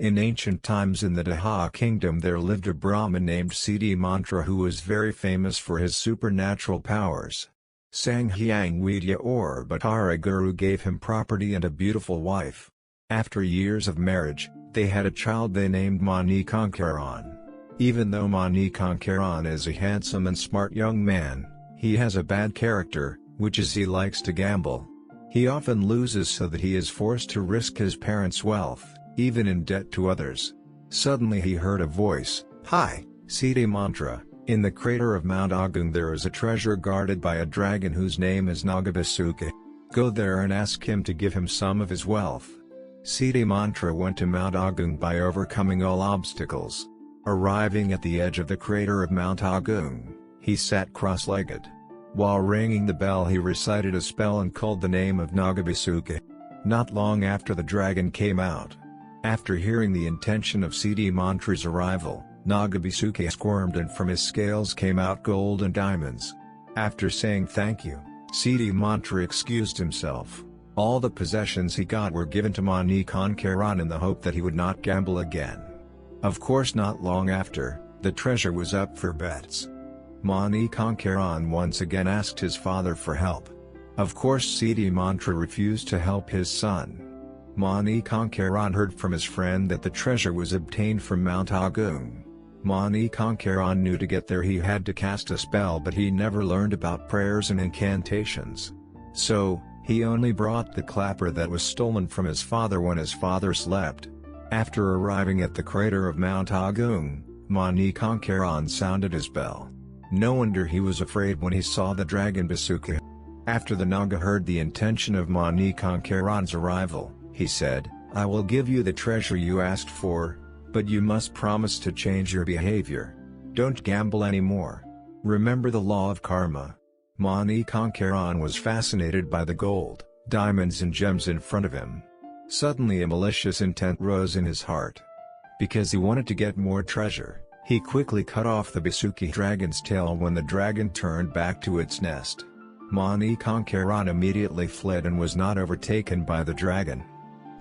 In ancient times in the Daha kingdom there lived a Brahmin named Siddhi Mantra who was very famous for his supernatural powers. Sanghyang Vidya or Bhattara Guru gave him property and a beautiful wife. After years of marriage, they had a child they named Manik Angkeran. Even though Manik Angkeran is a handsome and smart young man, he has a bad character, which is he likes to gamble. He often loses so that he is forced to risk his parents' wealth, even in debt to others. Suddenly he heard a voice, "Hi, Siddhi Mantra, in the crater of Mount Agung there is a treasure guarded by a dragon whose name is Nagabasuka. Go there and ask him to give him some of his wealth." Siddhi Mantra went to Mount Agung by overcoming all obstacles. Arriving at the edge of the crater of Mount Agung, he sat cross-legged. While ringing the bell he recited a spell and called the name of Nagabasuka. Not long after the dragon came out. After hearing the intention of Siddhi Mantra's arrival, Nagabasuka squirmed and from his scales came out gold and diamonds. After saying thank you, Siddhi Mantra excused himself. All the possessions he got were given to Manik Angkeran in the hope that he would not gamble again. Of course not long after, the treasure was up for bets. Manik Angkeran once again asked his father for help. Of course Siddhi Mantra refused to help his son. Manik Angkeran heard from his friend that the treasure was obtained from Mount Agung. Manik Angkeran knew to get there he had to cast a spell, but he never learned about prayers and incantations. So, he only brought the clapper that was stolen from his father when his father slept. After arriving at the crater of Mount Agung, Manik Angkeran sounded his bell. No wonder he was afraid when he saw the dragon Basuka. After the Naga heard the intention of Manik Angkeran's arrival, he said, "I will give you the treasure you asked for, but you must promise to change your behavior. Don't gamble anymore. Remember the law of karma." Manik Angkeran was fascinated by the gold, diamonds and gems in front of him. Suddenly a malicious intent rose in his heart. Because he wanted to get more treasure, he quickly cut off the Basuki dragon's tail when the dragon turned back to its nest. Manik Angkeran immediately fled and was not overtaken by the dragon.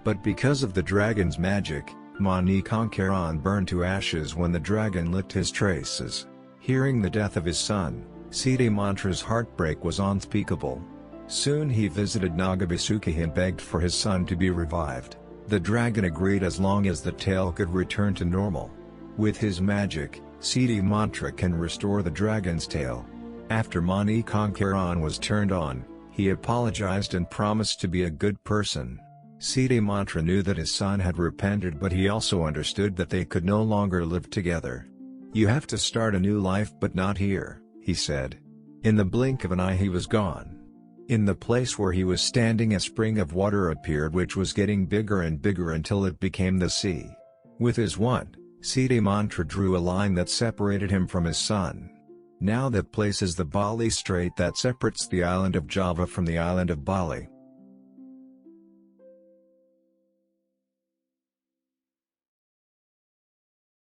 But because of the dragon's magic, Manik Angkeran burned to ashes when the dragon licked his traces. Hearing the death of his son, Siddhi Mantra's heartbreak was unspeakable. Soon he visited Nagabasuka and begged for his son to be revived. The dragon agreed as long as the tail could return to normal. With his magic, Siddhi Mantra can restore the dragon's tail. After Manik Angkeran was turned on, he apologized and promised to be a good person. Siddhi Mantra knew that his son had repented, but he also understood that they could no longer live together. "You have to start a new life, but not here," he said. In the blink of an eye he was gone. In the place where he was standing a spring of water appeared which was getting bigger and bigger until it became the sea. With his wand, Siddhi Mantra drew a line that separated him from his son. Now that place is the Bali Strait that separates the island of Java from the island of Bali.